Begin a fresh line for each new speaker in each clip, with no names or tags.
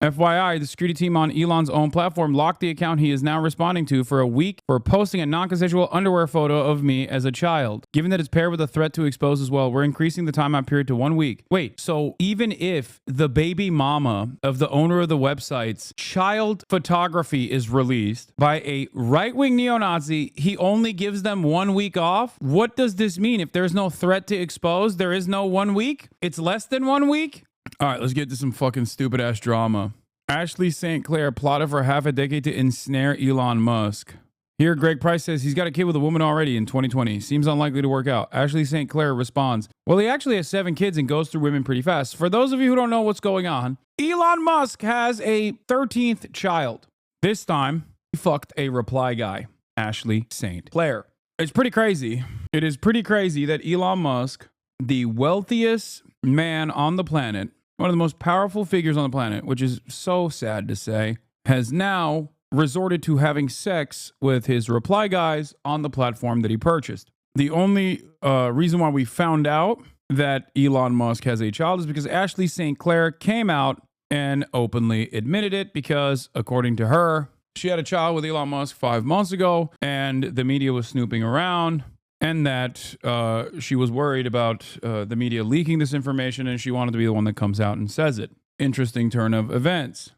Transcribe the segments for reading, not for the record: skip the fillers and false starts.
FYI, the security team on Elon's own platform locked the account he is now responding to for a week for posting a non-consensual underwear photo of me as a child. Given that it's paired with a threat to expose as well, we're increasing the timeout period to 1 week. Wait, so even if the baby mama of the owner of the website's child photography is released by a right-wing neo-Nazi, he only gives them 1 week off? What does this mean? If there's no threat to expose, there is no 1 week? It's less than 1 week? All right, let's get to some fucking stupid ass drama. Ashley St. Clair plotted for half a decade to ensnare Elon Musk. Here, Greg Price says he's got a kid with a woman already in 2020. Seems unlikely to work out. Ashley St. Clair responds, well, he actually has 7 kids and goes through women pretty fast. For those of you who don't know what's going on, Elon Musk has a 13th child. This time, he fucked a reply guy, Ashley St. Clair. It's pretty crazy. It is pretty crazy that Elon Musk, the wealthiest man on the planet, one of the most powerful figures on the planet, which is so sad to say, has now resorted to having sex with his reply guys on the platform that he purchased. The only reason why we found out that Elon Musk has a child is because Ashley St. Clair came out and openly admitted it because, according to her, she had a child with Elon Musk 5 months ago and the media was snooping around. And that she was worried about the media leaking this information and she wanted to be the one that comes out and says it. Interesting turn of events.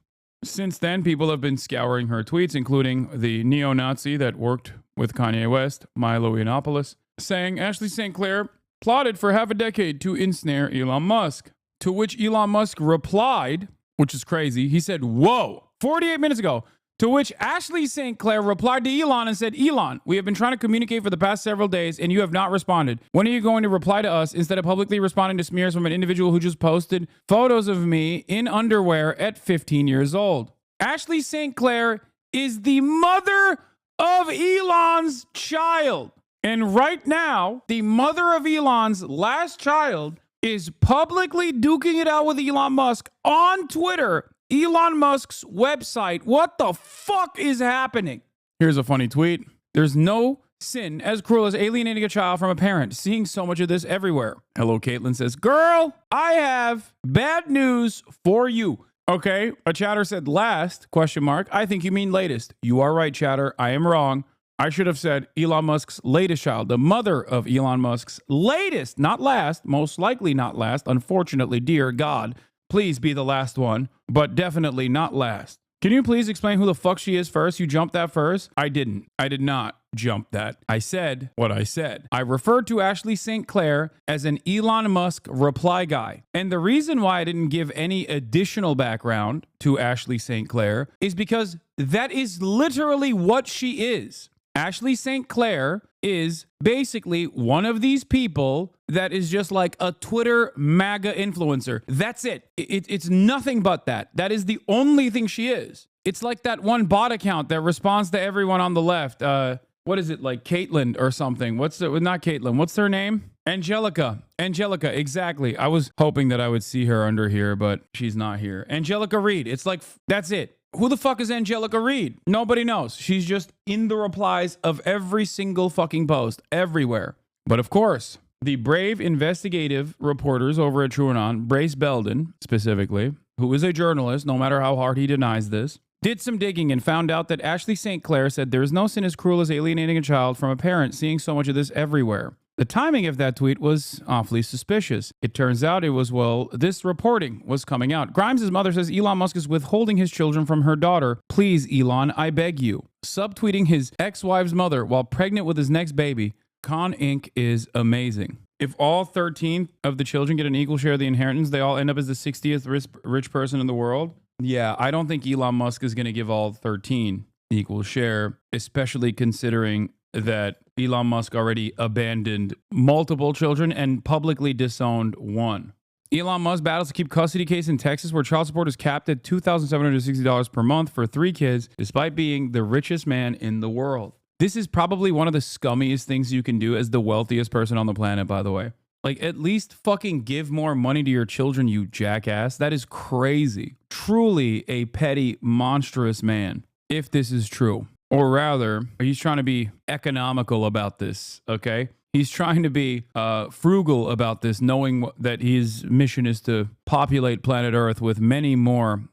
Since then, people have been scouring her tweets, including the neo-Nazi that worked with Kanye West, Milo Yiannopoulos, saying Ashley St. Clair plotted for half a decade to ensnare Elon Musk. To which Elon Musk replied, which is crazy, he said, whoa, 48 minutes ago. To which Ashley St. Clair replied to Elon and said, Elon, we have been trying to communicate for the past several days and you have not responded. When are you going to reply to us instead of publicly responding to smears from an individual who just posted photos of me in underwear at 15 years old? Ashley St. Clair is the mother of Elon's child. And right now, the mother of Elon's last child is publicly duking it out with Elon Musk on Twitter. Elon Musk's website. What the fuck is happening? Here's a funny tweet. There's no sin as cruel as alienating a child from a parent. Seeing so much of this everywhere. Hello, Caitlin says, girl, I have bad news for you. Okay, a chatter said last, question mark. I think you mean latest. You are right, chatter. I am wrong. I should have said Elon Musk's latest child. The mother of Elon Musk's latest, not last, most likely not last. Unfortunately, dear God, please be the last one, but definitely not last. Can you please explain who the fuck she is first? You jumped that first? I didn't. I did not jump that. I said what I said. I referred to Ashley St. Clair as an Elon Musk reply guy. And the reason why I didn't give any additional background to Ashley St. Clair is because that is literally what she is. Ashley St. Clair is basically one of these people that is just like a Twitter MAGA influencer. That's it. It's nothing but that. That is the only thing she is. It's like that one bot account that responds to everyone on the left. What is it, like Caitlin or something? Not Caitlin. What's her name? Angelica. Angelica, exactly. I was hoping that I would see her under here, but she's not here. Angelica Reed. It's like, that's it. Who the fuck is Angelica Reed? Nobody knows. She's just in the replies of every single fucking post, everywhere. But of course, the brave investigative reporters over at TrueAnon, Brace Belden specifically, who is a journalist, no matter how hard he denies this, did some digging and found out that Ashley St. Clair said there is no sin as cruel as alienating a child from a parent, seeing so much of this everywhere. The timing of that tweet was awfully suspicious. It turns out it was, this reporting was coming out. Grimes' mother says Elon Musk is withholding his children from her daughter. Please, Elon, I beg you. Subtweeting his ex-wife's mother while pregnant with his next baby. Con Inc. is amazing. If all 13 of the children get an equal share of the inheritance, they all end up as the 60th rich person in the world. Yeah, I don't think Elon Musk is going to give all 13 equal share, especially considering that Elon Musk already abandoned multiple children and publicly disowned one. Elon Musk battles to keep custody case in Texas where child support is capped at $2,760 per month for 3 kids, despite being the richest man in the world. This is probably one of the scummiest things you can do as the wealthiest person on the planet, by the way. Like, at least fucking give more money to your children, you jackass. That is crazy. Truly a petty, monstrous man, if this is true. Or rather, he's trying to be economical about this, okay? He's trying to be frugal about this, knowing that his mission is to populate planet Earth with many more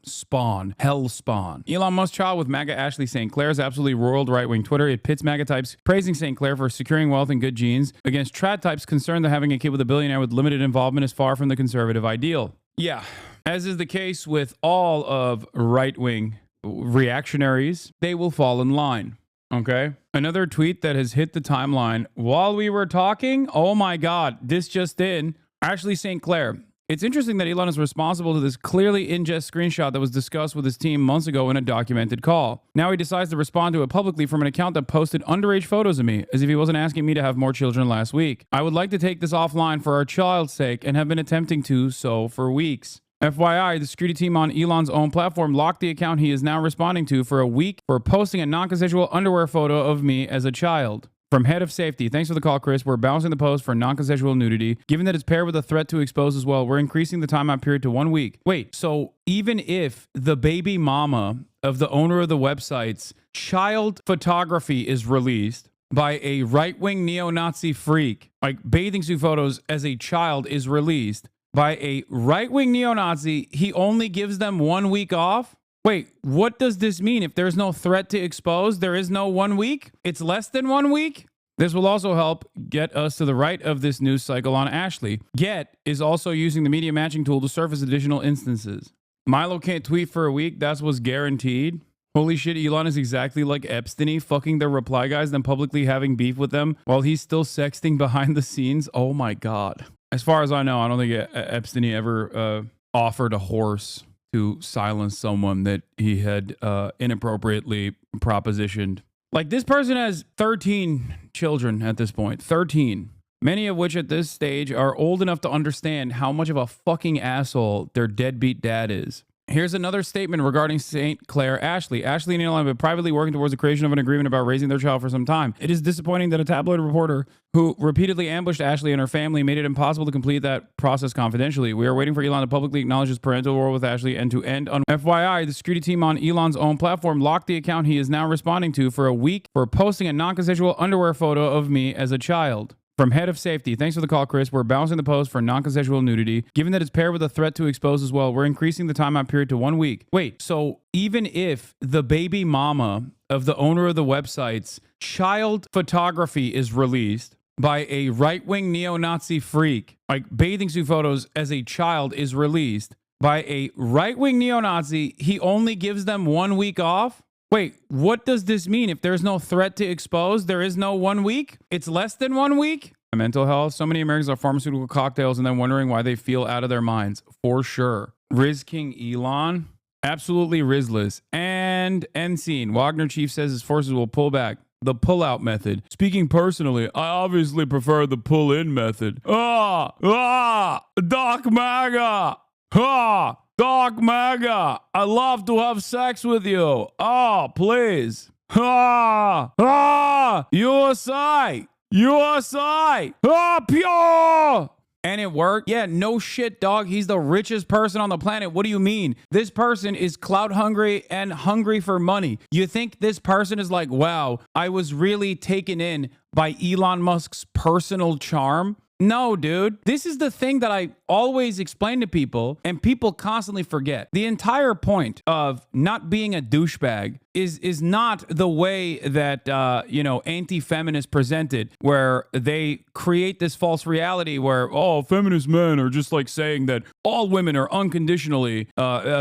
hell spawn. Elon Musk child with MAGA Ashley St. Clair is absolutely roiled right-wing Twitter. It pits MAGA types praising St. Clair for securing wealth and good genes against trad types concerned that having a kid with a billionaire with limited involvement is far from the conservative ideal. Yeah, as is the case with all of right-wing reactionaries, they will fall in line. Okay. Another tweet that has hit the timeline while we were talking. Oh my God. This just in. Ashley St. Clair. It's interesting that Elon is responsible to this clearly in-jest screenshot that was discussed with his team months ago in a documented call. Now he decides to respond to it publicly from an account that posted underage photos of me, as if he wasn't asking me to have more children last week. I would like to take this offline for our child's sake and have been attempting to so for weeks. FYI, the security team on Elon's own platform locked the account he is now responding to for a week for posting a non-consensual underwear photo of me as a child. From head of safety, thanks for the call, Chris. We're balancing the post for non-consensual nudity. Given that it's paired with a threat to expose as well, we're increasing the timeout period to 1 week. Wait, so even if the baby mama of the owner of the website's child photography is released by a right-wing neo-Nazi freak, like bathing suit photos as a child is released by a right-wing neo-Nazi, he only gives them 1 week off? Wait, what does this mean? If there's no threat to expose, there is no 1 week? It's less than 1 week? This will also help get us to the right of this news cycle on Ashley. Get is also using the media matching tool to surface additional instances. Milo can't tweet for a week. That's what's guaranteed. Holy shit, Elon is exactly like Epstein, fucking their reply guys, then publicly having beef with them while he's still sexting behind the scenes. Oh my God. As far as I know, I don't think Epstein ever offered a horse to silence someone that he had inappropriately propositioned. Like, this person has 13 children at this point. 13. Many of which at this stage are old enough to understand how much of a fucking asshole their deadbeat dad is. Here's another statement regarding St. Clair Ashley. Ashley and Elon have been privately working towards the creation of an agreement about raising their child for some time. It is disappointing that a tabloid reporter who repeatedly ambushed Ashley and her family made it impossible to complete that process confidentially. We are waiting for Elon to publicly acknowledge his parental role with Ashley and to end on FYI, the security team on Elon's own platform locked the account he is now responding to for a week for posting a non-consensual underwear photo of me as a child. From head of safety, thanks for the call, Chris. We're balancing the post for non-consensual nudity. Given that it's paired with a threat to expose as well, we're increasing the timeout period to 1 week. Wait, so even if the baby mama of the owner of the website's child photography is released by a right-wing neo-Nazi freak, like bathing suit photos as a child is released by a right-wing neo-Nazi, he only gives them 1 week off? Wait, what does this mean? If there's no threat to expose, there is no 1 week? It's less than 1 week? Mental health. So many Americans are pharmaceutical cocktails and then wondering why they feel out of their minds. For sure. Riz King Elon? Absolutely Rizless. And end scene. Wagner chief says his forces will pull back. The pull-out method. Speaking personally, I obviously prefer the pull-in method. Doc MAGA! Doc MAGA, I love to have sex with you. Oh, please. USA. USA. Pure. And it worked? Yeah, no shit, dog. He's the richest person on the planet. What do you mean? This person is clout hungry and hungry for money. You think this person is like, wow, I was really taken in by Elon Musk's personal charm? No, dude. This is the thing that I always explain to people, and people constantly forget. The entire point of not being a douchebag is not the way that, anti-feminists present it, where they create this false reality where, oh, feminist men are just like saying that all women are unconditionally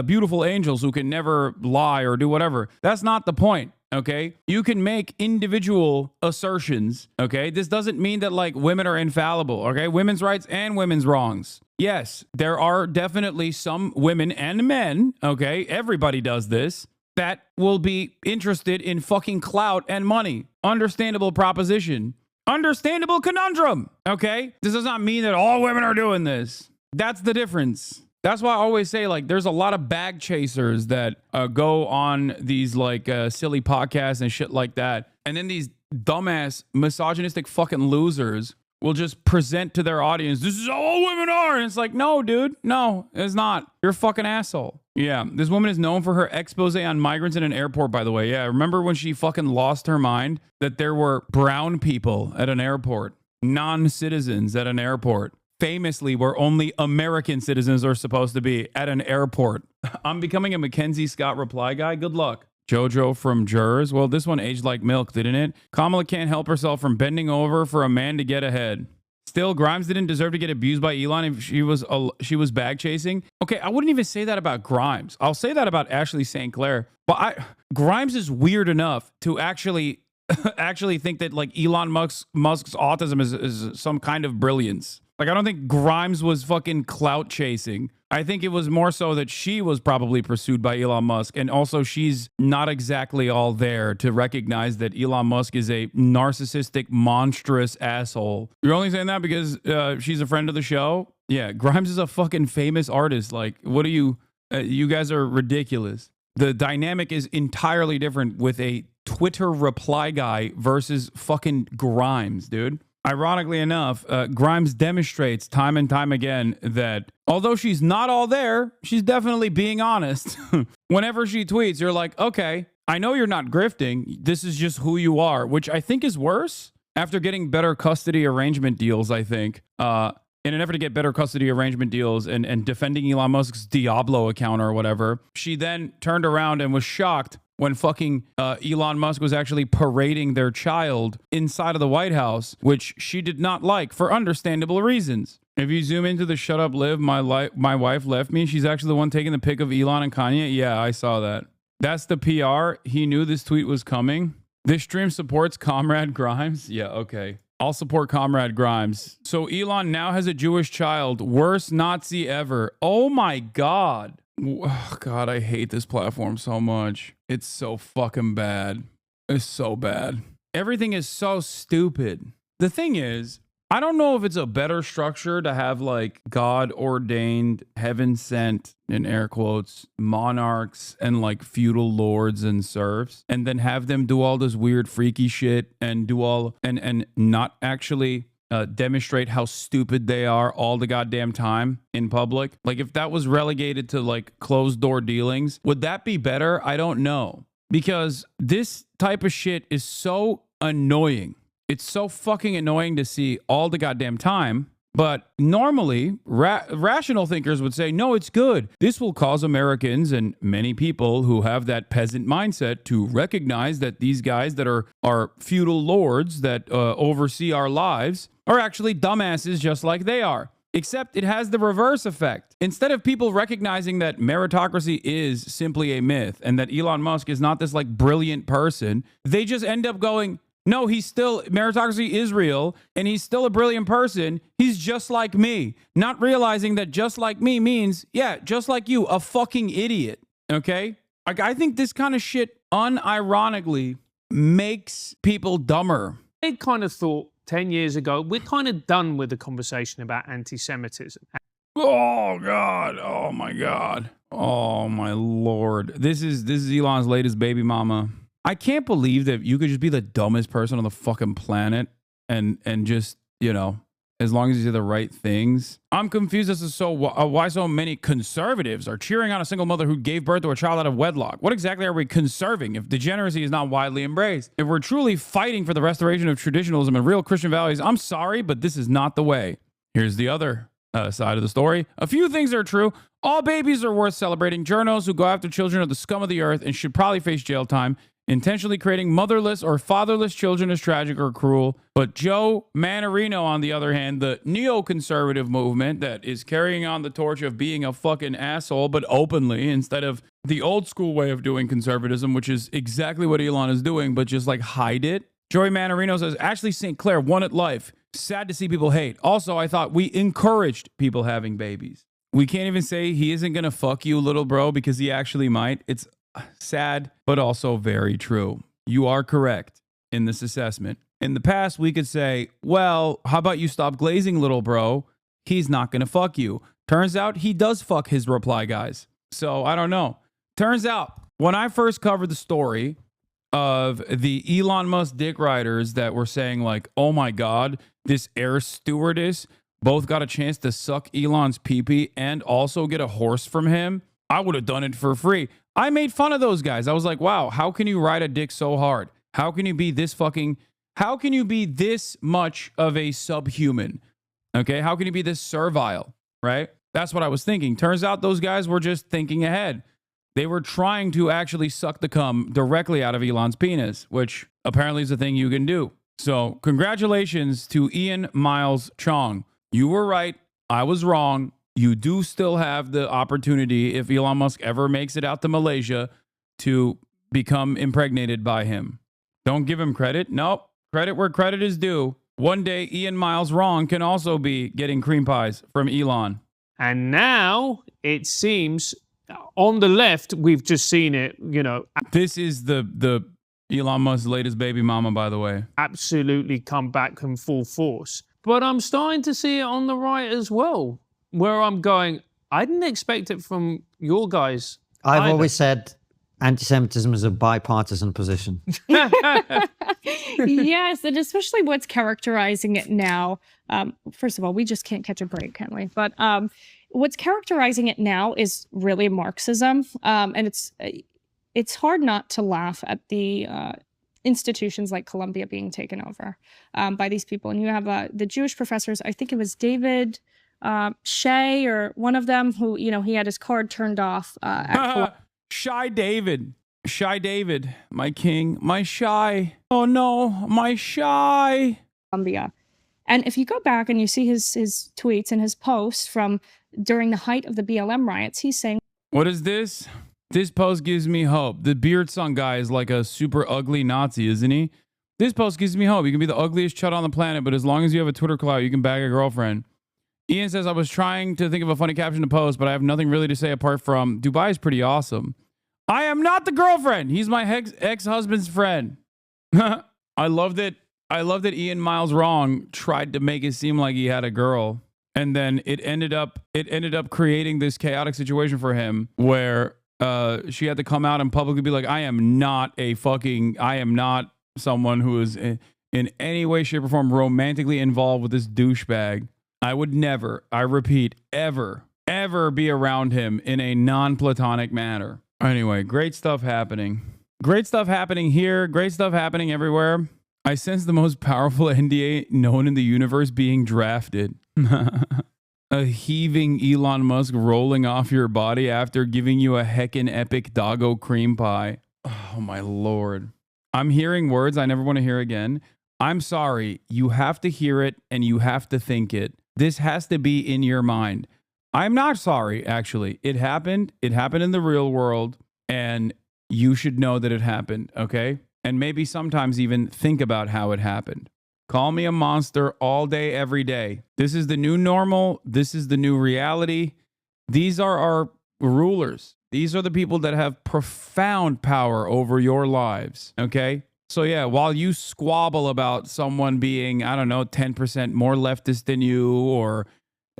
beautiful angels who can never lie or do whatever. That's not the point. Okay, you can make individual assertions. Okay, this doesn't mean that like women are infallible. Okay, women's rights and women's wrongs. Yes, there are definitely some women and men. Okay, everybody does this, that will be interested in fucking clout and money. Understandable proposition. Understandable conundrum. Okay, this does not mean that all women are doing this. That's the difference. That's why I always say, like, there's a lot of bag chasers that go on these, like, silly podcasts and shit like that. And then these dumbass, misogynistic fucking losers will just present to their audience, this is how all women are. And it's like, no, dude. No, it's not. You're a fucking asshole. Yeah, this woman is known for her expose on migrants in an airport, by the way. Yeah, remember when she fucking lost her mind that there were brown people at an airport? non-citizens at an airport. Famously, where only American citizens are supposed to be at an airport. I'm becoming a Mackenzie Scott reply guy. Good luck. Jojo from Jurors. Well, this one aged like milk, didn't it? Kamala can't help herself from bending over for a man to get ahead. Still, Grimes didn't deserve to get abused by Elon if she was bag chasing. Okay, I wouldn't even say that about Grimes. I'll say that about Ashley St. Clair. But Grimes is weird enough to actually think that like Elon Musk's autism is some kind of brilliance. Like, I don't think Grimes was fucking clout chasing. I think it was more so that she was probably pursued by Elon Musk. And also, she's not exactly all there to recognize that Elon Musk is a narcissistic, monstrous asshole. You're only saying that because she's a friend of the show? Yeah, Grimes is a fucking famous artist. Like, what are you? You guys are ridiculous. The dynamic is entirely different with a Twitter reply guy versus fucking Grimes, dude. Ironically enough, Grimes demonstrates time and time again that although she's not all there, she's definitely being honest. Whenever she tweets, you're like, okay, I know you're not grifting. This is just who you are, which I think is worse. After getting better custody arrangement deals, I think, in an effort to get better custody arrangement deals and defending Elon Musk's Diablo account or whatever, she then turned around and was shocked when fucking Elon Musk was actually parading their child inside of the White House, which she did not like for understandable reasons. If you zoom into the shut up live, my wife left me, she's actually the one taking the pic of Elon and Kanye. Yeah, I saw that. That's the PR. He knew this tweet was coming. This stream supports Comrade Grimes. Yeah, okay. I'll support Comrade Grimes. So Elon now has a Jewish child. Worst Nazi ever. Oh my God. Oh God, I hate this platform so much. It's so fucking bad. It's so bad. Everything is so stupid. The thing is, I don't know if it's a better structure to have like God ordained, heaven sent, in air quotes, monarchs and like feudal lords and serfs, and then have them do all this weird freaky shit and do all and not actually demonstrate how stupid they are all the goddamn time in public. Like, if that was relegated to like closed door dealings, would that be better? I don't know, because this type of shit is so annoying. It's so fucking annoying to see all the goddamn time. But normally, rational thinkers would say, no, it's good. This will cause Americans and many people who have that peasant mindset to recognize that these guys that are feudal lords that oversee our lives are actually dumbasses just like they are. Except it has the reverse effect. Instead of people recognizing that meritocracy is simply a myth and that Elon Musk is not this like brilliant person, they just end up going, no, meritocracy is real, and he's still a brilliant person. He's just like me. Not realizing that just like me means, yeah, just like you, a fucking idiot. Okay? Like, I think this kind of shit unironically makes people dumber.
I kind of thought 10 years ago, we're kind of done with the conversation about anti-Semitism.
Oh, God. Oh, my God. Oh, my Lord. This is Elon's latest baby mama. I can't believe that you could just be the dumbest person on the fucking planet and just, you know, as long as you say the right things. I'm confused as to why so many conservatives are cheering on a single mother who gave birth to a child out of wedlock. What exactly are we conserving if degeneracy is not widely embraced? If we're truly fighting for the restoration of traditionalism and real Christian values, I'm sorry, but this is not the way. Here's the other side of the story. A few things are true. All babies are worth celebrating. Journos who go after children are the scum of the earth and should probably face jail time. Intentionally creating motherless or fatherless children is tragic or cruel. But Joe Manarino, on the other hand, the neoconservative movement that is carrying on the torch of being a fucking asshole, but openly, instead of the old school way of doing conservatism, which is exactly what Elon is doing, but just like hide it. Joey Manarino says, Ashley St. Clair won at life. Sad to see people hate. Also, I thought we encouraged people having babies. We can't even say he isn't going to fuck you, little bro, because he actually might. It's sad, but also very true. You are correct in this assessment. In the past, we could say, well, how about you stop glazing, little bro? He's not going to fuck you. Turns out he does fuck his reply guys. So I don't know. Turns out when I first covered the story of the Elon Musk dick riders that were saying like, oh my God, this air stewardess both got a chance to suck Elon's pee-pee and also get a horse from him, I would have done it for free. I made fun of those guys. I was like, wow, how can you ride a dick so hard? How can you be this fucking, How can you be this much of a subhuman? Okay, how can you be this servile, right? That's what I was thinking. Turns out those guys were just thinking ahead. They were trying to actually suck the cum directly out of Elon's penis, which apparently is a thing you can do. So congratulations to Ian Miles Chong. You were right. I was wrong. You do still have the opportunity, if Elon Musk ever makes it out to Malaysia, to become impregnated by him. Don't give him credit. Nope. Credit where credit is due. One day, Ian Miles Wrong can also be getting cream pies from Elon.
And now it seems on the left, we've just seen it, you know.
This is the Elon Musk's latest baby mama, by the way.
Absolutely come back in full force. But I'm starting to see it on the right as well, where I'm going, I didn't expect it from your guys.
I've
either.
always said anti-Semitism is a bipartisan position.
Yes, and especially what's characterizing it now. First of all, we just can't catch a break, can we? But what's characterizing it now is really Marxism, and it's hard not to laugh at the institutions like Columbia being taken over by these people. And you have the Jewish professors, I think it was David Shea or one of them, who, you know, he had his card turned off at
Shy David, my king, my shy. Oh no, my shy.
Columbia. And if you go back and you see his tweets and his posts from during the height of the BLM riots, he's saying,
what is this? This post gives me hope. The beard song guy is like a super ugly Nazi, isn't he? This post gives me hope. You can be the ugliest chud on the planet, but as long as you have a Twitter clout, you can bag a girlfriend. Ian says, I was trying to think of a funny caption to post, but I have nothing really to say apart from Dubai is pretty awesome. I am not the girlfriend. He's my ex-husband's friend. I love that Ian Miles Wrong tried to make it seem like he had a girl. And then it ended up creating this chaotic situation for him where she had to come out and publicly be like, I am not someone who is in any way, shape, or form romantically involved with this douchebag. I would never, I repeat, ever be around him in a non-platonic manner. Anyway, great stuff happening. Great stuff happening here. Great stuff happening everywhere. I sense the most powerful NDA known in the universe being drafted. A heaving Elon Musk rolling off your body after giving you a heckin' epic doggo cream pie. Oh my lord. I'm hearing words I never want to hear again. I'm sorry. You have to hear it and you have to think it. This has to be in your mind. I'm not sorry, actually. It happened. It happened in the real world, and you should know that it happened, okay? And maybe sometimes even think about how it happened. Call me a monster all day, every day. This is the new normal. This is the new reality. These are our rulers. These are the people that have profound power over your lives, okay? So yeah, while you squabble about someone being, I don't know, 10% more leftist than you or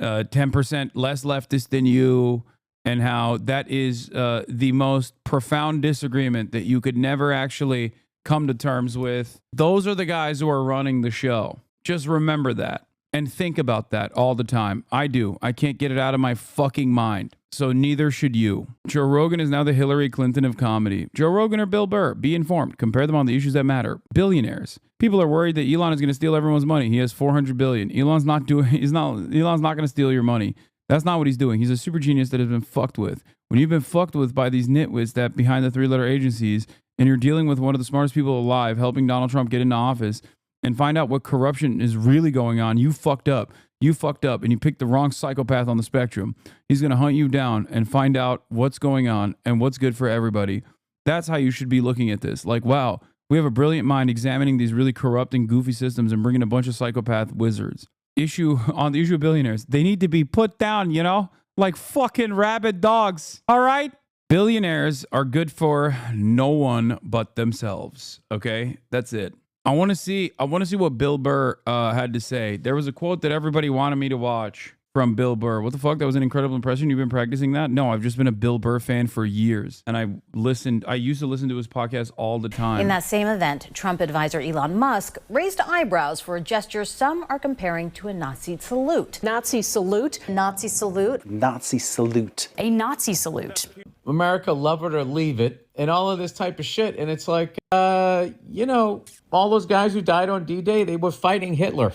10% less leftist than you, and how that is the most profound disagreement that you could never actually come to terms with, those are the guys who are running the show. Just remember that and think about that all the time. I do. I can't get it out of my fucking mind. So neither should you. Joe Rogan is now the Hillary Clinton of comedy. Joe Rogan or Bill Burr? Be informed. Compare them on the issues that matter. Billionaires. People are worried that Elon is going to steal everyone's money. He has 400 billion. Elon's not going to steal your money. That's not what he's doing. He's a super genius that has been fucked with. When you've been fucked with by these nitwits that behind the three-letter agencies, and you're dealing with one of the smartest people alive, helping Donald Trump get into office and find out what corruption is really going on, you fucked up. You fucked up and you picked the wrong psychopath on the spectrum. He's going to hunt you down and find out what's going on and what's good for everybody. That's how you should be looking at this. Like, wow, we have a brilliant mind examining these really corrupt and goofy systems and bringing a bunch of psychopath wizards. On the issue of billionaires, they need to be put down, you know, like fucking rabid dogs. All right? Billionaires are good for no one but themselves. Okay? That's it. I want to see what Bill Burr had to say. There was a quote that everybody wanted me to watch from Bill Burr. What the fuck? That was an incredible impression. You've been practicing that? No, I've just been a Bill Burr fan for years. And I used to listen to his podcast all the time.
In that same event, Trump advisor Elon Musk raised eyebrows for a gesture some are comparing to a Nazi salute.
Nazi salute.
Nazi salute.
Nazi salute.
A Nazi salute.
America, love it or leave it,
and all of this type of shit. And it's like, you know, all those guys who died on D-Day, they were fighting Hitler.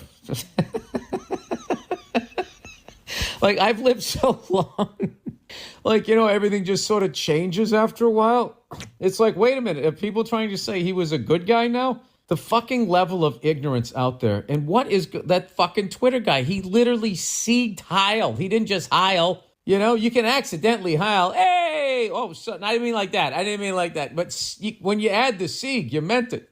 Like, I've lived so long. Like, you know, everything just sort of changes after a while. It's like, wait a minute. Are people trying to say he was a good guy now? The fucking level of ignorance out there. And what is that fucking Twitter guy? He literally sieged Heil. He didn't just Heil. You know, you can accidentally Heil. Hey! Oh, so, I didn't mean like that. I didn't mean like that. But when you add the sieg, you meant it.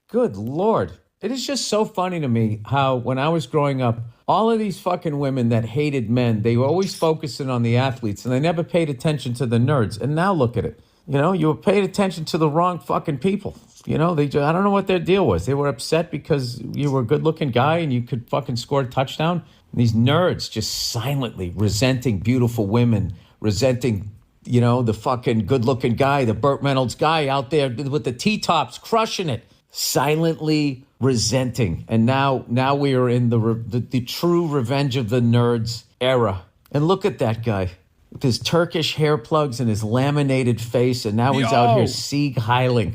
Good Lord. It is just so funny to me how when I was growing up, all of these fucking women that hated men, they were always focusing on the athletes and they never paid attention to the nerds. And now look at it. You know, you were paid attention to the wrong fucking people. You know, I don't know what their deal was. They were upset because you were a good-looking guy and you could fucking score a touchdown. And these nerds just silently resenting beautiful women, resenting, you know, the fucking good-looking guy, the Burt Reynolds guy out there with the T-tops crushing it, silently resenting. And now we are in the true revenge of the nerds era. And look at that guy with his Turkish hair plugs and his laminated face, and now he's out here sieg heiling.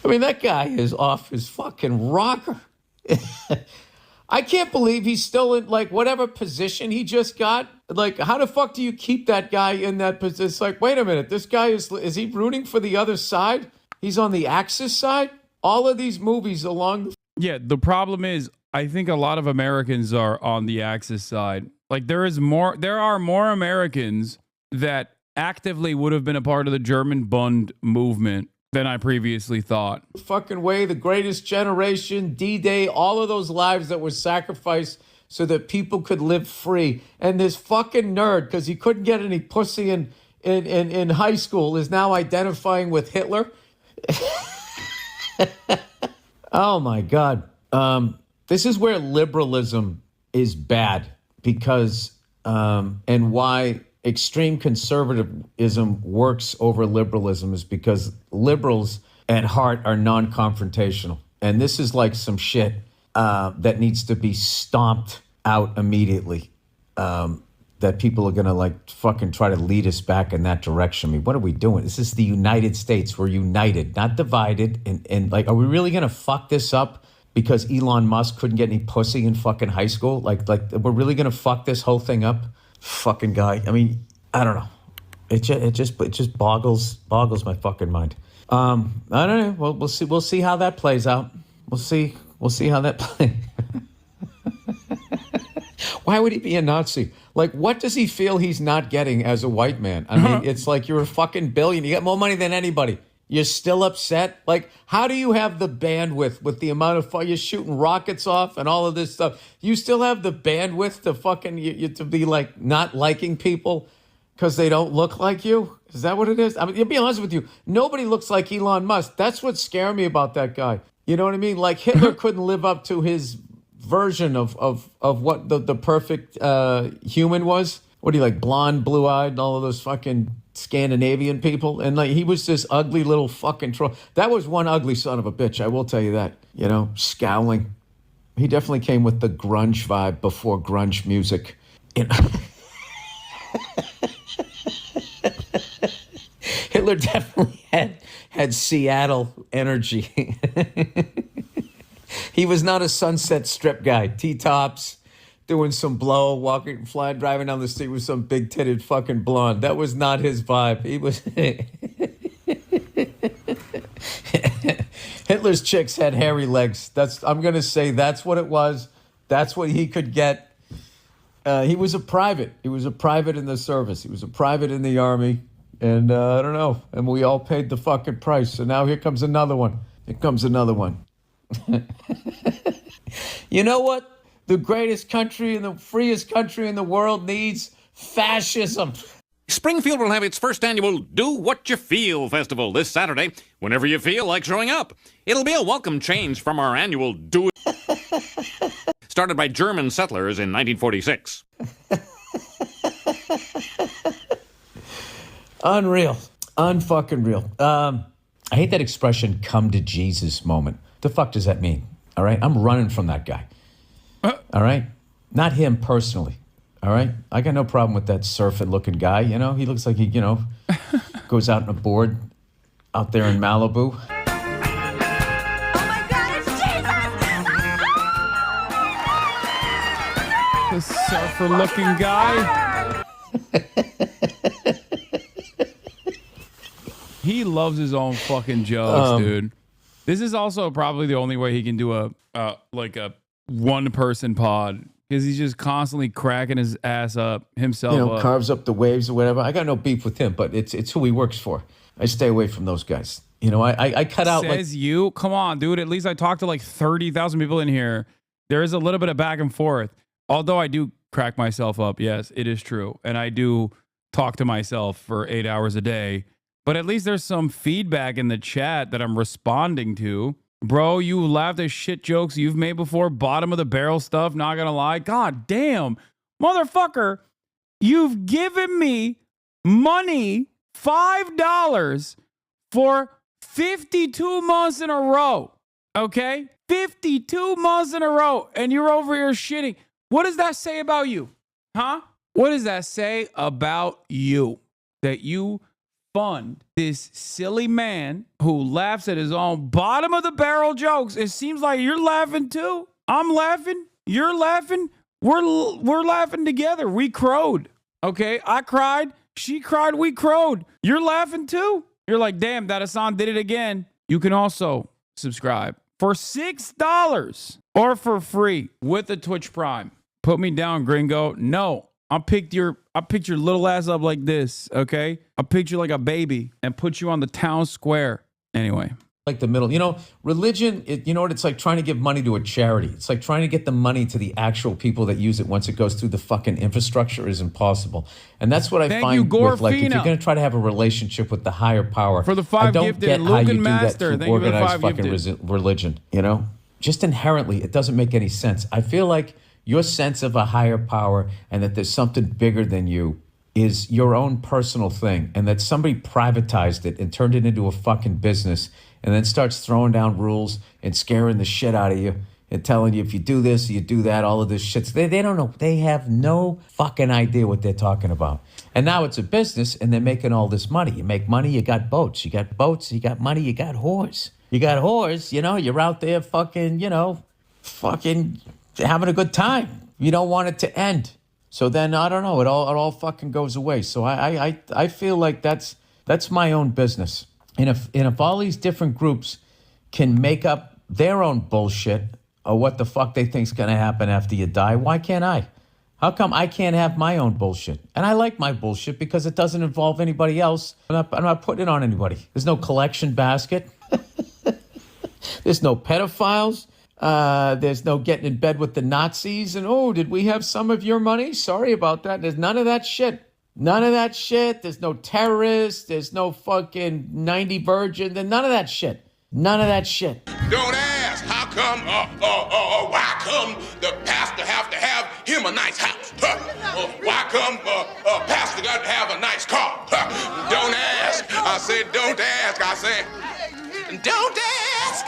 I mean, that guy is off his fucking rocker. I can't believe he's still in, like, whatever position he just got. Like, how the fuck do you keep that guy in that position? It's like, wait a minute, this guy is he rooting for the other side? He's on the Axis side? All of these movies along the...
Yeah, the problem is, I think a lot of Americans are on the Axis side. Like, there are more Americans that actively would have been a part of the German Bund movement than I previously thought.
Fucking way, the greatest generation, D-Day, all of those lives that were sacrificed so that people could live free. And this fucking nerd, because he couldn't get any pussy in high school, is now identifying with Hitler. Oh my God. This is where liberalism is bad, because and why extreme conservatism works over liberalism is because liberals at heart are non-confrontational. And this is like some shit that needs to be stomped out immediately. That people are going to like fucking try to lead us back in that direction. I mean, what are we doing? This is the United States. We're united, not divided. And like, are we really going to fuck this up because Elon Musk couldn't get any pussy in fucking high school? Like we're really going to fuck this whole thing up? Fucking guy. I mean, I don't know. It just boggles my fucking mind. I don't know. Well, we'll see how that plays out. We'll see how that plays. Why would he be a Nazi? Like, what does he feel he's not getting as a white man? I mean, it's like you're a fucking billionaire. You got more money than anybody. You're still upset? Like, how do you have the bandwidth with the amount of fun? You're shooting rockets off and all of this stuff. You still have the bandwidth to fucking, to be like not liking people because they don't look like you? Is that what it is? I mean, to be honest with you, nobody looks like Elon Musk. That's what scared me about that guy. You know what I mean? Like, Hitler couldn't live up to his version of what the perfect human was. What do you like, blonde, blue-eyed, and all of those fucking Scandinavian people? And like, he was this ugly little fucking troll. That was one ugly son of a bitch, I will tell you that. You know, scowling. He definitely came with the grunge vibe before grunge music. You know? Hitler definitely had Seattle energy. He was not a Sunset Strip guy. T-tops, doing some blow, driving down the street with some big-titted fucking blonde. That was not his vibe. He was... Hitler's chicks had hairy legs. I'm going to say that's what it was. That's what he could get. He was a private. He was a private in the service. He was a private in the army. And I don't know. And we all paid the fucking price. So now here comes another one. Here comes another one. You know what? The greatest country and the freest country in the world needs fascism.
Springfield will have its first annual Do What You Feel festival this Saturday, whenever you feel like showing up. It'll be a welcome change from our annual Do It, started by German settlers in 1946.
Unreal. Unfucking real. I hate that expression, come to Jesus moment. The fuck does that mean? All right? I'm running from that guy. All right? Not him personally. All right, I got no problem with that surfing looking guy. You know, he looks like he, goes out on a board out there in Malibu.
Oh my God, it's Jesus!
The surfer looking guy. He loves his own fucking jokes, dude. This is also probably the only way he can do a one person pod, because he's just constantly cracking his ass up himself. Up.
Carves up the waves or whatever. I got no beef with him, but it's who he works for. I stay away from those guys. I cut out.
Says you? Come on, dude. At least I talked to like 30,000 people in here. There is a little bit of back and forth. Although I do crack myself up. Yes, it is true. And I do talk to myself for 8 hours a day. But at least there's some feedback in the chat that I'm responding to. Bro, you laughed at shit jokes you've made before. Bottom of the barrel stuff. Not gonna lie. God damn. Motherfucker, you've given me money, $5 for 52 months in a row. Okay? 52 months in a row. And you're over here shitting. What does that say about you? Huh? What does that say about you? That you fund this silly man who laughs at his own bottom of the barrel jokes. It seems like you're laughing too. I'm laughing. You're laughing. We're laughing together. We crowed. Okay? I cried. She cried. We crowed. You're laughing too. You're like, damn, that Hassan did it again. You can also subscribe for $6 or for free with a Twitch Prime. Put me down, gringo. No, I picked your little ass up like this, okay? I picked you like a baby and put you on the town square. Anyway.
Like the middle. Religion, it's like trying to give money to a charity. It's like trying to get the money to the actual people that use it once it goes through the fucking infrastructure is impossible. And that's what I find with, like, if you're going to try to have a relationship with the higher power.
For the 5
I don't
gifted,
get how you do
Master.
that through organized fucking religion, Just inherently, it doesn't make any sense. I feel like your sense of a higher power and that there's something bigger than you is your own personal thing, and that somebody privatized it and turned it into a fucking business and then starts throwing down rules and scaring the shit out of you and telling you if you do this, you do that, all of this shit. They don't know. They have no fucking idea what they're talking about. And now it's a business and they're making all this money. You make money, you got boats. You got boats, you got money, you got whores. You got whores, you're out there fucking having a good time. You don't want it to end. So then, I don't know, it all fucking goes away. So I feel like that's my own business. And if all these different groups can make up their own bullshit or what the fuck they think's going to happen after you die, why can't I? How come I can't have my own bullshit? And I like my bullshit because it doesn't involve anybody else. I'm not putting it on anybody. There's no collection basket. There's no pedophiles. There's no getting in bed with the Nazis and, oh, did we have some of your money? Sorry about that. There's none of that shit. None of that shit. There's no terrorists. There's no fucking 90 virgin. There's none of that shit. None of that shit.
Don't ask how come, why come the pastor have to have him a nice house? Why come pastor got to have a nice car? Don't ask. I said don't ask. I said don't ask.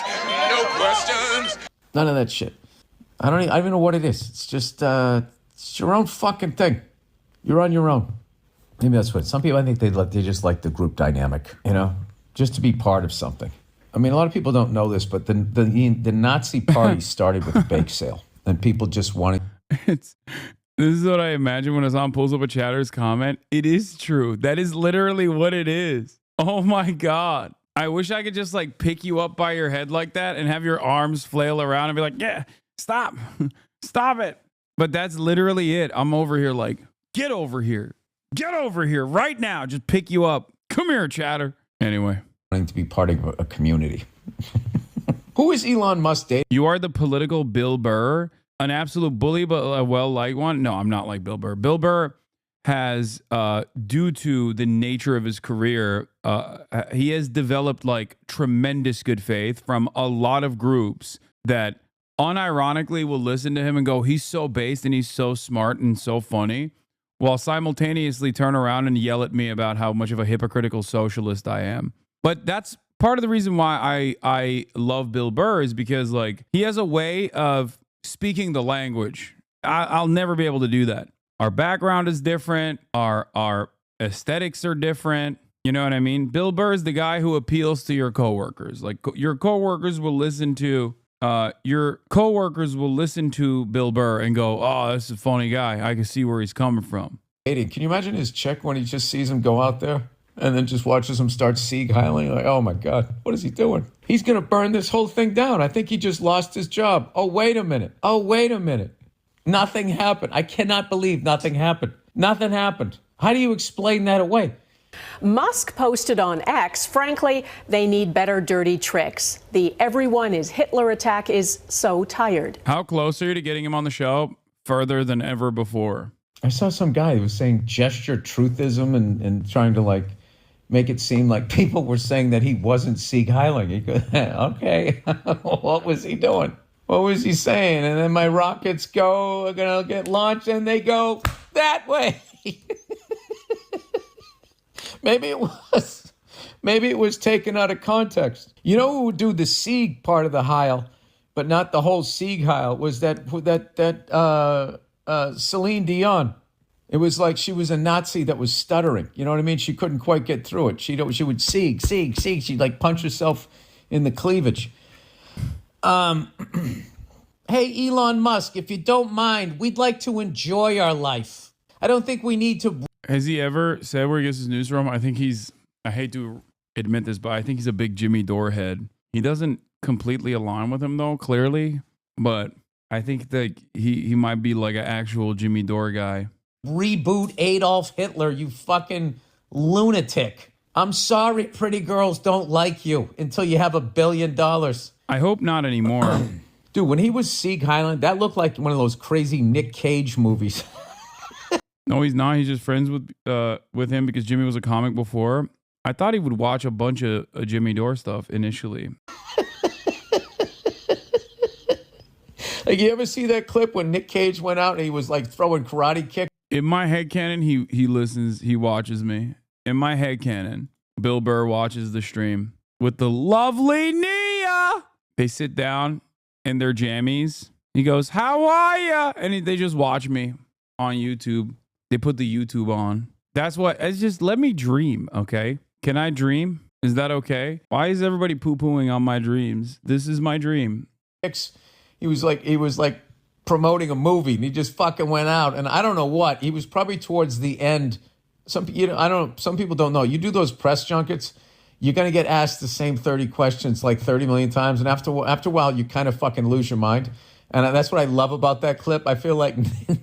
No questions.
None of that shit. I don't even know what it is. It's just it's your own fucking thing. You're on your own. Maybe that's what some people, I think they just like the group dynamic, just to be part of something. I mean, a lot of people don't know this, but the Nazi party started with a bake sale, and people just wanted.
This is what I imagine when Hassan pulls up a chatter's comment. It is true. That is literally what it is. Oh my God. I wish I could just like pick you up by your head like that and have your arms flail around and be like, yeah, stop, stop it. But that's literally it. I'm over here like, get over here right now. Just pick you up. Come here, chatter. Anyway.
Wanting to be part of a community. Who is Elon Musk dating?
You are the political Bill Burr, an absolute bully, but a well-liked one. No, I'm not like Bill Burr. Bill Burr has, due to the nature of his career, he has developed like tremendous good faith from a lot of groups that unironically will listen to him and go, he's so based and he's so smart and so funny, while simultaneously turn around and yell at me about how much of a hypocritical socialist I am. But that's part of the reason why I love Bill Burr, is because like he has a way of speaking the language. I'll never be able to do that. Our background is different. Our aesthetics are different. You know what I mean? Bill Burr is the guy who appeals to your coworkers. Like your coworkers will listen to Bill Burr and go, "Oh, this is a funny guy. I can see where he's coming from."
Can you imagine his chick when he just sees him go out there and then just watches him start Sieg Heiling? Like, oh my God, what is he doing? He's going to burn this whole thing down. I think he just lost his job. Oh, wait a minute. Nothing happened. I cannot believe nothing happened. Nothing happened. How do you explain that away?
Musk posted on X, frankly, they need better dirty tricks. The everyone is Hitler attack is so tired.
How close are you to getting him on the show? Further than ever before.
I saw some guy who was saying gesture truthism and trying to like make it seem like people were saying that he wasn't Sieg Heiling. He goes, okay, what was he doing? What was he saying? And then my rockets are going to get launched and they go that way. Maybe it was taken out of context. You know who would do the Sieg part of the Heil, but not the whole Sieg Heil, was that Celine Dion. It was like she was a Nazi that was stuttering. You know what I mean? She couldn't quite get through it. She would Sieg. She'd like punch herself in the cleavage. Hey, Elon Musk, if you don't mind, we'd like to enjoy our life. I don't think we need to.
Has he ever said where he gets his news from? I hate to admit this, but I think he's a big Jimmy Dore head. He doesn't completely align with him, though, clearly. But I think that he might be like an actual Jimmy Dore guy.
Reboot Adolf Hitler, you fucking lunatic. I'm sorry pretty girls don't like you until you have $1 billion.
I hope not anymore.
Dude, when he was Sieg Heiling, that looked like one of those crazy Nick Cage movies.
No, he's not. He's just friends with him because Jimmy was a comic before. I thought he would watch a bunch of Jimmy Dore stuff initially.
Like, you ever see that clip when Nick Cage went out and he was like throwing karate kicks?
In my headcanon, he listens, he watches me. In my headcanon, Bill Burr watches the stream with the lovely Nia. They sit down in their jammies. He goes, "How are ya?" And they just watch me on YouTube. They put the YouTube on. It's just, let me dream, okay? Can I dream? Is that okay? Why is everybody poo-pooing on my dreams? This is my dream.
He was like promoting a movie and he just fucking went out. And I don't know what. He was probably towards the end. Some people don't know. You do those press junkets, you're going to get asked the same 30 questions like 30 million times. And after a while, you kind of fucking lose your mind. And that's what I love about that clip. I feel like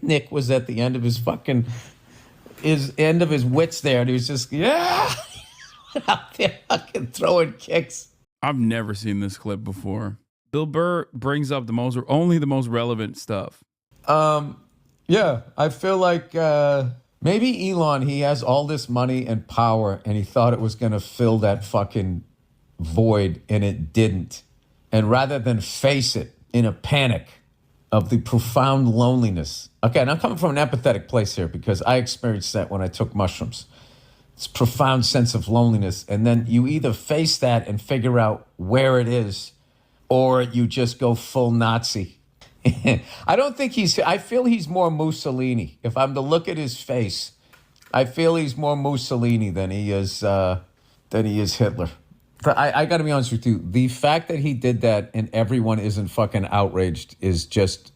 Nick was at the end of his wits there. And he was just, yeah, out there fucking throwing kicks.
I've never seen this clip before. Bill Burr brings up only the most relevant stuff.
Yeah, I feel like maybe Elon, he has all this money and power and he thought it was going to fill that fucking void and it didn't. And rather than face it in a panic of the profound loneliness. Okay, and I'm coming from an empathetic place here because I experienced that when I took mushrooms. It's a profound sense of loneliness. And then you either face that and figure out where it is, or you just go full Nazi. I feel he's more Mussolini. If I'm to look at his face, I feel he's more Mussolini than he is Hitler. But I got to be honest with you. The fact that he did that and everyone isn't fucking outraged is just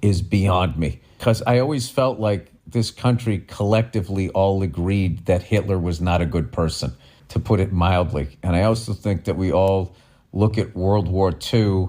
is beyond me. Because I always felt like this country collectively all agreed that Hitler was not a good person, to put it mildly. And I also think that we all look at World War II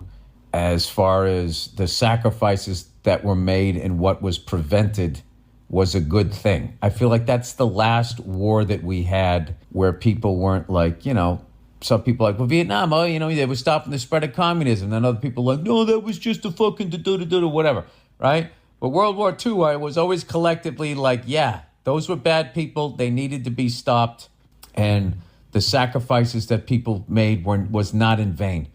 as far as the sacrifices that were made and what was prevented was a good thing. I feel like that's the last war that we had where people weren't like, some people are like, well, Vietnam, they were stopping the spread of communism. Then other people are like, no, that was just a fucking whatever, right? But World War II, I was always collectively like, yeah, those were bad people. They needed to be stopped. And the sacrifices that people made was not in vain.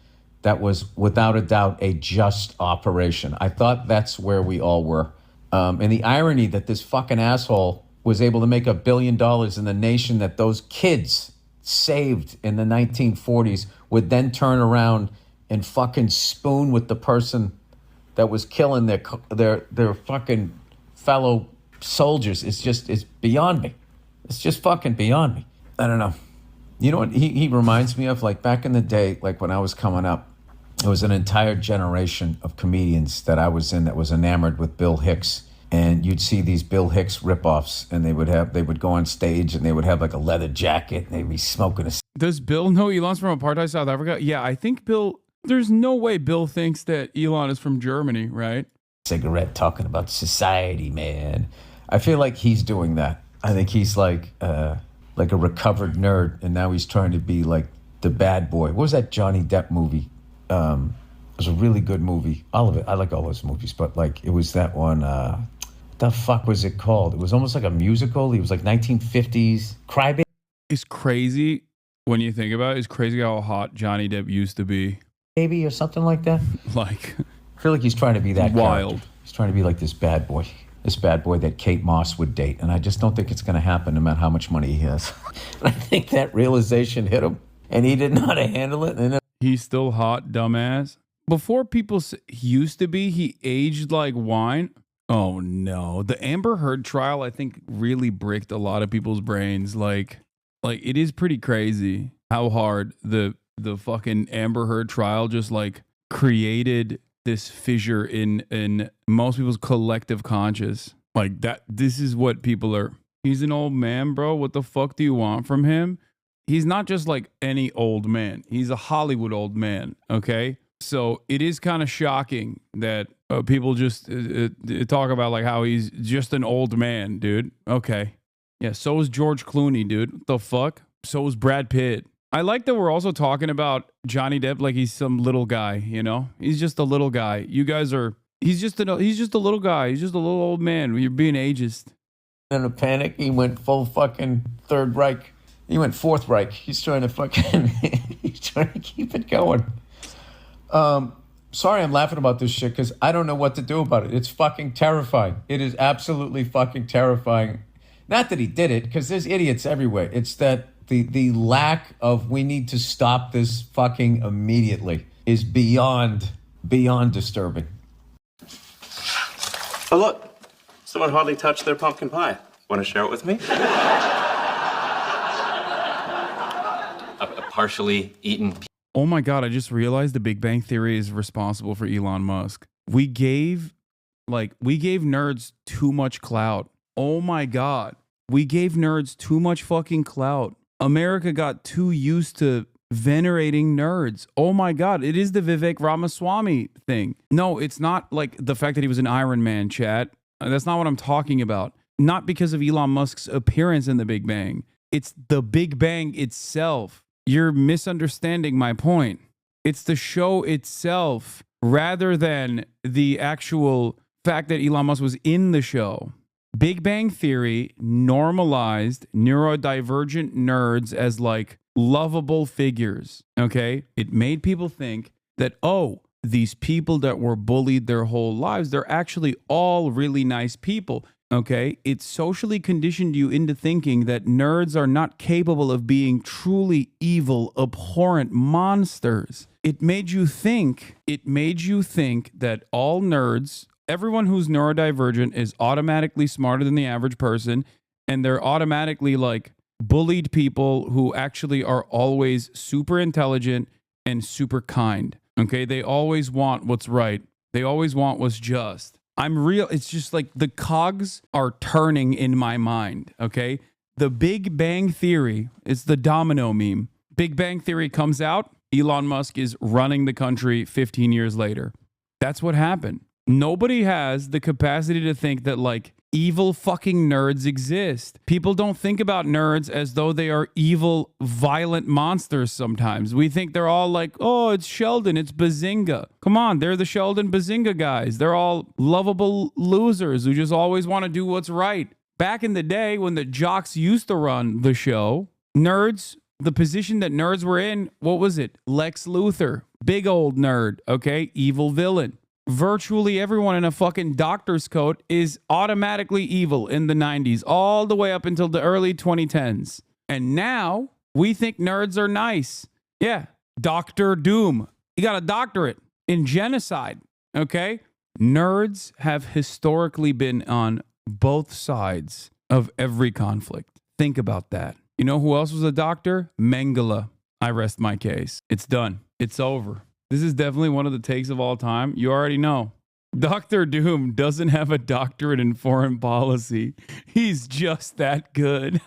That was, without a doubt, a just operation. I thought that's where we all were. And the irony that this fucking asshole was able to make $1 billion in the nation that those kids saved in the 1940s would then turn around and fucking spoon with the person that was killing their fucking fellow soldiers is it's beyond me. It's just fucking beyond me. I don't know. You know what he reminds me of? Like back in the day, like when I was coming up, there was an entire generation of comedians that I was in that was enamored with Bill Hicks. And you'd see these Bill Hicks ripoffs, and they would go on stage and they would have like a leather jacket and they'd be smoking a.
Does Bill know Elon's from apartheid South Africa? Yeah, I think Bill. There's no way Bill thinks that Elon is from Germany, right?
Cigarette talking about society, man. I feel like he's doing that. I think he's like a recovered nerd, and now he's trying to be like the bad boy. What was that Johnny Depp movie? It was a really good movie. All of it. I like all those movies, but like it was that one. The fuck was it called? It was almost like a musical. It was like 1950s. Crybaby.
It's crazy when you think about it. It's crazy how hot Johnny Depp used to be.
Baby or something like that.
Like,
I feel like he's trying to be that
wild.
Character. He's trying to be like this bad boy that Kate Moss would date. And I just don't think it's going to happen no matter how much money he has. And I think that realization hit him and he didn't know how to handle it. And
he's still hot, dumbass. Before people used to be, he aged like wine. Oh no. The Amber Heard trial, I think, really bricked a lot of people's brains. Like it is pretty crazy how hard the fucking Amber Heard trial just like created this fissure in most people's collective conscious. Like that, this is what people are. He's an old man, bro. What the fuck do you want from him? He's not just like any old man. He's a Hollywood old man, okay? So it is kind of shocking that people just talk about like how he's just an old man, dude. Okay. Yeah, so is George Clooney, dude. What the fuck? So is Brad Pitt. I like that we're also talking about Johnny Depp like he's some little guy, you know? He's just a little guy. You guys are... He's just a little guy. He's just a little old man. You're being ageist.
in a panic, he went full fucking Third Reich. He went Fourth Reich. He's trying to fucking... he's trying to keep it going. Sorry I'm laughing about this shit because I don't know what to do about it. It's fucking terrifying. It is absolutely fucking terrifying. Not that he did it, because there's idiots everywhere. It's that the lack of we need to stop this fucking immediately is beyond disturbing.
Oh, look. Someone hardly touched their pumpkin pie. Want to share it with me? a partially eaten...
Oh my God, I just realized the Big Bang Theory is responsible for Elon Musk. We gave nerds too much clout. Oh my God. We gave nerds too much fucking clout. America got too used to venerating nerds. Oh my God. It is the Vivek Ramaswamy thing. No, it's not like the fact that he was an Iron Man, chat. That's not what I'm talking about. Not because of Elon Musk's appearance in the Big Bang. It's the Big Bang itself. You're misunderstanding my point. It's the show itself rather than the actual fact that Elon Musk was in the show. Big Bang Theory normalized neurodivergent nerds as like lovable figures, okay? It made people think that, oh, these people that were bullied their whole lives, they're actually all really nice people. Okay, it socially conditioned you into thinking that nerds are not capable of being truly evil, abhorrent monsters. It made you think that all nerds, everyone who's neurodivergent is automatically smarter than the average person, and they're automatically like bullied people who actually are always super intelligent and super kind. Okay, they always want what's right. They always want what's just. It's just like the cogs are turning in my mind, okay? The Big Bang Theory, it's the domino meme. Big Bang Theory comes out, Elon Musk is running the country 15 years later. That's what happened. Nobody has the capacity to think that like evil fucking nerds exist. People don't think about nerds as though they are evil, violent monsters sometimes. We think they're all like, oh, it's Sheldon, it's Bazinga. Come on, they're the Sheldon Bazinga guys. They're all lovable losers who just always want to do what's right. Back in the day when the jocks used to run the show, nerds, the position that nerds were in, what was it? Lex Luthor, big old nerd, okay? Evil villain. Virtually everyone in a fucking doctor's coat is automatically evil in the 90s, all the way up until the early 2010s. And now we think nerds are nice. Yeah, Dr. Doom. He got a doctorate in genocide, okay? Nerds have historically been on both sides of every conflict. Think about that. You know who else was a doctor? Mengele. I rest my case. It's done. It's over. This is definitely one of the takes of all time. You already know. Dr. Doom doesn't have a doctorate in foreign policy. He's just that good.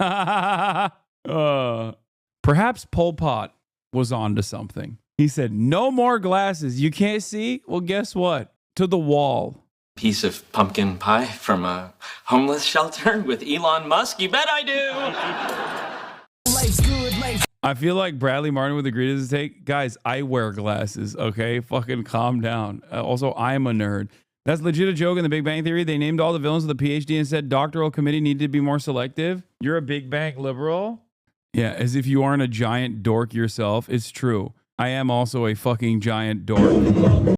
Perhaps Pol Pot was onto something. He said, no more glasses. You can't see? Well, guess what? To the wall.
Piece of pumpkin pie from a homeless shelter with Elon Musk? You bet I do!
I feel like Bradley Martin would agree to this take. Guys, I wear glasses, okay? Fucking calm down. Also, I'm a nerd. That's legit a joke in the Big Bang Theory. They named all the villains with a PhD and said doctoral committee needed to be more selective. You're a Big Bang liberal? Yeah, as if you aren't a giant dork yourself. It's true. I am also a fucking giant dork.